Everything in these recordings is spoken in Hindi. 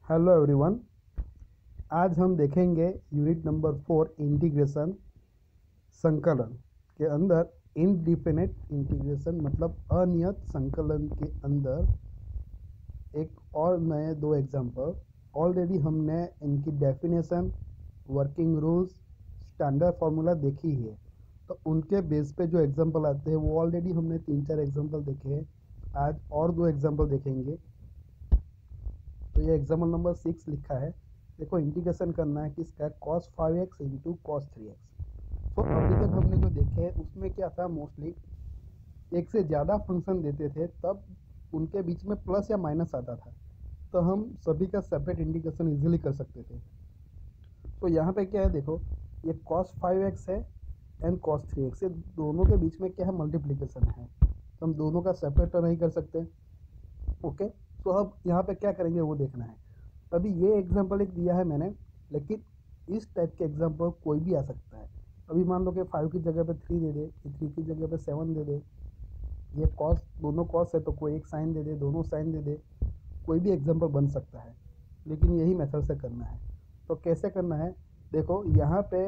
Hello everyone. आज हम देखेंगे यूनिट नंबर 4 इंटीग्रेशन संकलन के अंदर इनडिफिनिट इंटीग्रेशन मतलब अनियत संकलन के अंदर एक और नए दो एग्जांपल। ऑलरेडी हमने इनकी definition, working rules, standard formula देखी है, तो उनके बेस पे जो एग्जांपल आते हैं वो ऑलरेडी हमने 3-4 एग्जांपल देखे हैं। आज और दो एग्जांपल देखेंगे। तो ये एग्जाम्पल नंबर 6 लिखा है। देखो, इंटीग्रेशन करना है किसका, cos 5x into cos 3x। तो अभी तक हमने जो देखे हैं उसमें क्या था, मोस्टली एक से ज़्यादा फंक्शन देते थे तब उनके बीच में प्लस या माइनस आता था, तो हम सभी का सेपरेट इंटीग्रेशन इजीली कर सकते थे। तो यहाँ पे क्या है, देखो ये cos 5x है एंड cos 3x, ये दोनों के बीच में क्या है, मल्टीप्लिकेशन है, तो हम दोनों का सेपरेट तो नहीं कर सकते। ओके, तो अब यहाँ पे क्या करेंगे वो देखना है। अभी ये एग्जांपल एक दिया है मैंने, लेकिन इस टाइप के एग्जांपल कोई भी आ सकता है। अभी मान लो कि 5 की जगह पे 3 दे दे, 3 की जगह पे 7 दे दे, ये कॉस, दोनों कॉस है तो कोई एक साइन दे दे, दोनों साइन दे दे, कोई भी एग्जांपल बन सकता है, लेकिन यही मेथड से करना है। तो कैसे करना है, देखो यहाँ पे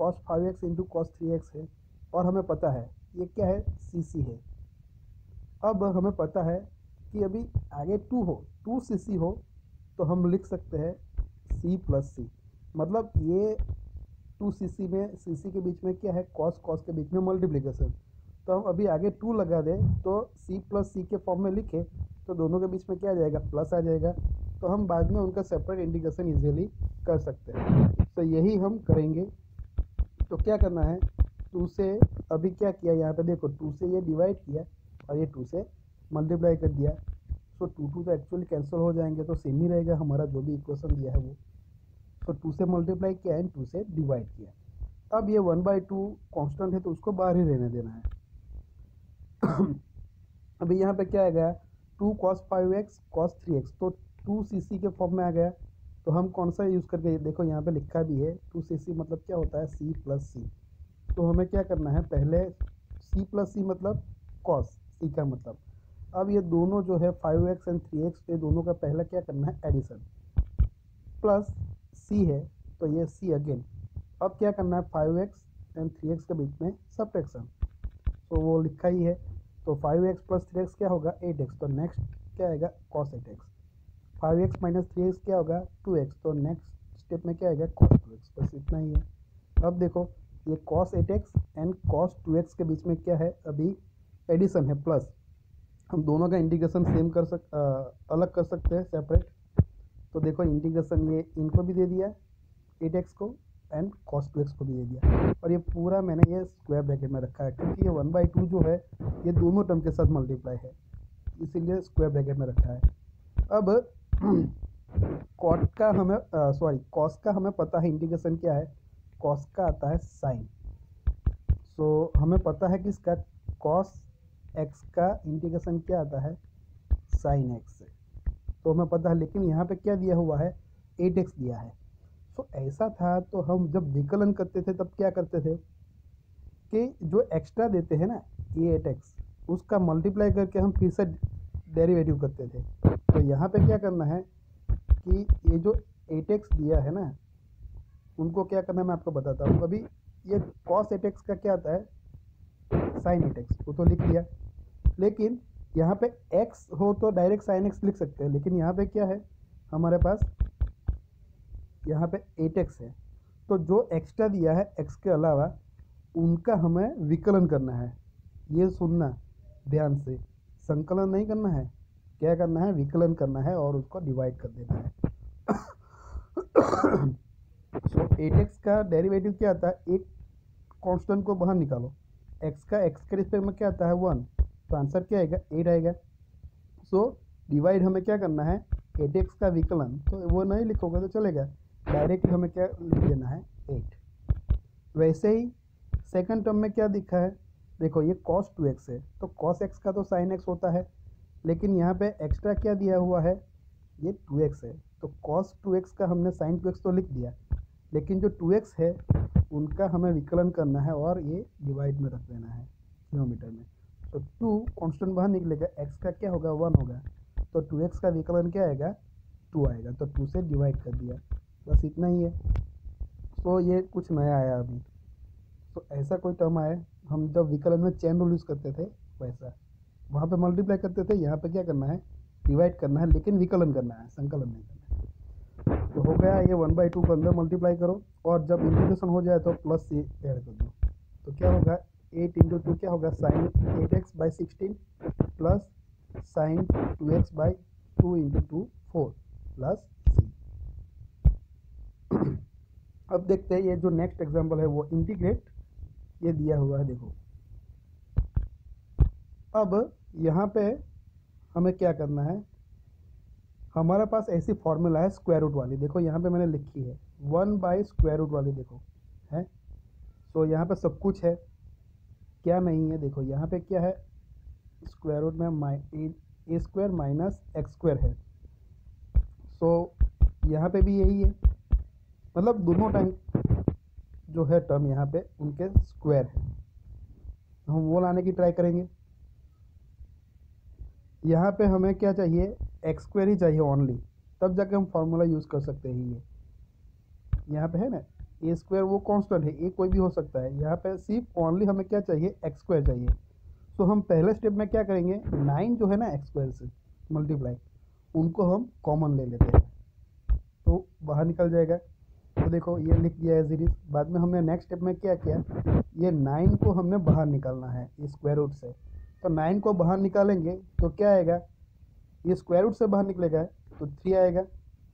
cos 5x into cos 3x है और हमें पता है ये क्या है, CC है। अब हमें पता है कि अभी आगे 2 हो, 2cc हो, तो हम लिख सकते हैं c प्लस सी, मतलब ये 2cc में cc के बीच में क्या है, cos cos के बीच में मल्टीप्लिकेशन। तो हम अभी आगे 2 लगा दें तो c प्लस सी के फॉर्म में लिखे तो दोनों के बीच में क्या आ जाएगा, प्लस आ जाएगा, तो हम बाद में उनका सेपरेट इंटीग्रेशन इजीली कर सकते हैं। तो यही हम करेंगे। तो क्या करना है, 2 से अभी क्या किया, यहाँ पे देखो 2 से ये डिवाइड किया और ये 2 से मल्टीप्लाई कर दिया। सो 2 तो एक्चुअली कैंसिल हो जाएंगे, तो सेम ही रहेगा हमारा जो भी इक्वेशन दिया है वो। सो 2 से मल्टीप्लाई किया एंड 2 से डिवाइड किया। अब ये 1/2 कांस्टेंट है तो उसको बाहर ही रहने देना है। अभी यहाँ पे क्या आ गया, 2 cos 5x cos 3x, तो 2cc के फॉर्म में आ गया। तो हम कौन सा यूज़ करके, देखो यहाँ पे लिखा भी है 2cc मतलब क्या होता है, c प्लस सी। तो हमें क्या करना है, पहले c प्लस सी मतलब cos, c का मतलब। अब ये दोनों जो है 5x एंड 3x, ये दोनों का पहला क्या करना है, एडिशन, प्लस c है तो ये c अगेन। अब क्या करना है, 5x एंड 3x के बीच में सब्ट्रैक्शन, तो वो लिखा ही है। तो 5x प्लस 3x क्या होगा, 8x, तो नेक्स्ट क्या आएगा, cos 8x। 5x minus 3x क्या होगा, 2x, तो नेक्स्ट स्टेप में क्या आएगा, cos 2x। बस इतना ही है। अब देखो ये cos 8x and cos 2x के बीच में क्या है, अभी एडिशन है, प्लस। हम दोनों का इंटीग्रेशन अलग कर सकते हैं, सेपरेट। तो देखो इंटीग्रेशन ये इनको भी दे दिया 8x को एंड cos 2x को भी दे दिया, और ये पूरा मैंने ये स्क्वायर ब्रैकेट में रखा है क्योंकि ये 1/2 जो है ये दोनों टर्म के साथ मल्टीप्लाई है, इसीलिए स्क्वायर ब्रैकेट में रखा है। अब कॉट का हमें कॉस का हमें पता है इंटीग्रेशन क्या है, कॉस का आता है साइन। सो हमें पता है कि इसका कॉस एक्स का इंटीग्रेशन क्या आता है, साइन एक्स से, तो हमें पता है। लेकिन यहाँ पे क्या दिया हुआ है, 8x दिया है। सो ऐसा था तो हम जब विकलन करते थे तब क्या करते थे कि जो एक्स्ट्रा देते हैं ना, ये 8x, उसका मल्टीप्लाई करके हम फिर से डेरिवेटिव करते थे। तो यहाँ पे क्या करना है कि ये जो 8x दिया है ना, उनको क्या करना है मैं आपको बताता हूँ। अभी ये cos 8x का क्या आता है, sin 8x, वो तो लिख दिया। लेकिन यहाँ पे x हो तो डायरेक्ट sin x लिख सकते हैं, लेकिन यहाँ पे क्या है हमारे पास, यहाँ पे 8x है, तो जो एक्स्ट्रा दिया है x के अलावा उनका हमें विकलन करना है। ये सुनना ध्यान से, संकलन नहीं करना है, क्या करना है, विकलन करना है और उसको डिवाइड कर देना है। सो 8x का डेरिवेटिव क्या आता है, एक कांस्टेंट को बाहर निकालो, x का x के रिस्पेक्ट में क्या आता है, 1, तो आंसर क्या आएगा, 8 आएगा। सो डिवाइड हमें क्या करना है, 8x का विकलन, तो वो नहीं लिखोगे तो चलेगा, डायरेक्ट हमें क्या लिख देना है, 8। वैसे ही सेकंड टर्म में क्या दिखा है, देखो ये cos 2x है, तो cos x का तो sin x होता है, लेकिन यहाँ पे एक्स्ट्रा क्या दिया हुआ है, ये 2x है, तो cos 2x का हमने sin 2x तो लिख दिया, लेकिन जो 2x है उनका हमें विकलन करना है और ये डिवाइड में रख देना है किलोमीटर में। तो 2 कांस्टेंट बाहर निकलेगा, x का क्या होगा, 1 होगा, तो 2x का विकलन क्या आएगा, 2 आएगा, तो 2 से डिवाइड कर दिया, बस इतना ही है। तो ये कुछ नया आया अभी। तो ऐसा कोई टर्म आया, हम जब विकलन में चेन रूल यूज़ करते थे वैसा, वहाँ पे मल्टीप्लाई करते थे, यहाँ पे क्या करना है, डिवाइड करना है, लेकिन विकलन करना है, संकलन नहीं करना है। तो हो गया ये 1/2 को अंदर मल्टीप्लाई करो, और जब इंटीग्रेशन हो जाए तो प्लस सी ऐड कर दो, तो क्या होगा 8 इंटू 2 क्या होगा sine 8x/16 plus sine 2x/2 into 2 4 plus C. अब देखते हैं ये जो नेक्स्ट एग्जांपल है वो इंटीग्रेट, ये दिया हुआ है देखो। अब यहाँ पे हमें क्या करना है, हमारे पास ऐसी फॉर्मूला है स्क्वायर रूट वाली, देखो यहाँ पे मैंने लिखी है 1/स्क्वायर रूट वाली, देखो है। तो यहाँ पे सब कुछ है, क्या नहीं है, देखो यहाँ पे क्या है, स्क्वायर रूट में ए स्क्वायर माइनस एक्स स्क्वायर है। सो यहाँ पे भी यही है, मतलब दोनों टाइम जो है टर्म यहाँ पे उनके स्क्वायर है, हम वो लाने की ट्राई करेंगे। यहाँ पे हमें क्या चाहिए, एक्स स्क्वायर ही चाहिए ओनली, तब जाके हम फार्मूला यूज़ कर सकते हैं। ये यहाँ पे है ना ए स्क्वायर, वो कांस्टेंट है, ए कोई भी हो सकता है, यहाँ पे सिर्फ ओनली हमें क्या चाहिए, एक्स स्क्वायर चाहिए। तो हम पहले स्टेप में क्या करेंगे, 9 जो है ना एक्स स्क्वायर से मल्टीप्लाई, उनको हम कॉमन ले लेते हैं, तो बाहर निकल जाएगा। तो देखो ये लिख दिया है सीरीज। बाद में हमने नेक्स्ट स्टेप में क्या किया, ये 9 को हमने बाहर निकालना है इस स्क्वायर रूट से, तो 9 को बाहर निकालेंगे तो क्या आएगा, ये स्क्वायर रूट से बाहर निकलेगा तो 3 आएगा,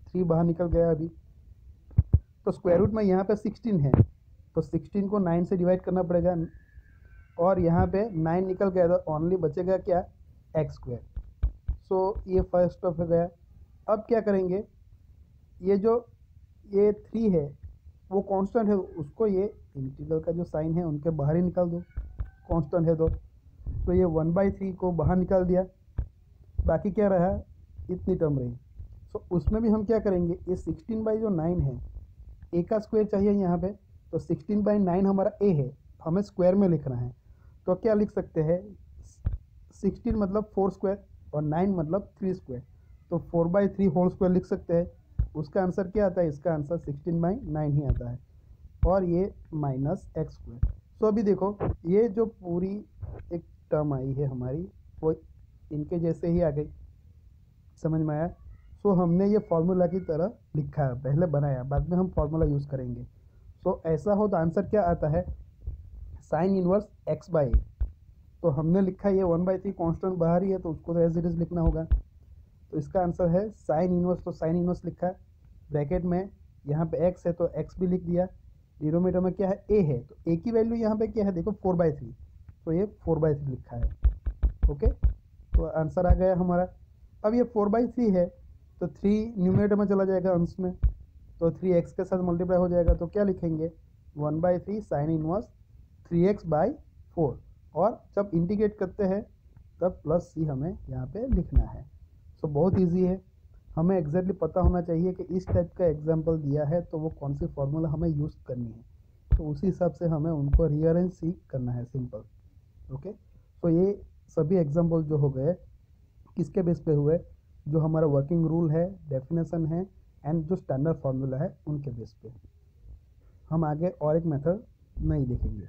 3 बाहर निकल गया अभी। तो स्क्वायर रूट में यहाँ पे 16 है, तो 16 को 9 से डिवाइड करना पड़ेगा, और यहाँ पे 9 निकल गया तो ओनली बचेगा क्या, एक्स स्क्वायर। सो ये फर्स्ट स्टेप हो गया। अब क्या करेंगे, ये जो ये 3 है वो कांस्टेंट है, उसको ये इंटीग्रल का जो साइन है उनके बाहर ही निकाल दो, कांस्टेंट है तो ये 1/3 को बाहर निकाल दिया, बाकी क्या रहा, इतनी टर्म रही। सो उसमें भी हम क्या करेंगे, ये 16/9 है, ए का स्क्वायर चाहिए यहाँ पे, तो 16/9 हमारा ए है, हमें स्क्वायर में लिखना है, तो क्या लिख सकते हैं, 16 मतलब 4 स्क्वायर और 9 मतलब 3 स्क्वायर, तो 4/3 होल स्क्वायर लिख सकते हैं। उसका आंसर क्या आता है, इसका आंसर 16/9 ही आता है, और ये माइनस एक्स स्क्वायर। सो अभी देखो ये जो पूरी एक टर्म आई है हमारी, वो इनके जैसे ही आ गई, समझ में आया। सो हमने ये फार्मूला की तरह लिखा है, पहले बनाया, बाद में हम फार्मूला यूज़ करेंगे। सो ऐसा हो तो आंसर क्या आता है, साइन इनवर्स x/a। तो हमने लिखा ये 1/3 कांस्टेंट बाहर ही है, तो उसको तो एज इट इज लिखना होगा, तो इसका आंसर है साइन इनवर्स। तो साइन इनवर्स लिखा, ब्रैकेट में यहाँ पे x है तो x भी लिख दिया, डिनोमिनेटर में क्या है, a है, तो a की वैल्यू यहाँ पे क्या है, देखो 4/3, तो ये 4/3 लिखा है। ओके, तो आंसर आ गया हमारा। अब ये 4/3 है तो 3 न्यूमरेटर में चला जाएगा अंश में, तो 3x के साथ मल्टीप्लाई हो जाएगा, तो क्या लिखेंगे, 1/3 साइन इनवर्स 3x/4, और जब इंटीग्रेट करते हैं तब प्लस सी हमें यहाँ पे लिखना है। सो बहुत इजी है, हमें एग्जैक्टली पता होना चाहिए कि इस टाइप का एग्जाम्पल दिया है तो वो कौन सी फार्मूला हमें यूज़ करनी है, तो उसी हिसाब से हमें उनको रीअरेंज सी करना है, सिंपल। ओके, तो ये सभी एग्जाम्पल जो हो गए किसके बेस पे हुए, जो हमारा वर्किंग रूल है, डेफिनेशन है, एंड जो स्टैंडर्ड फार्मूला है उनके बेस पे। हम आगे और एक मेथड नहीं देखेंगे।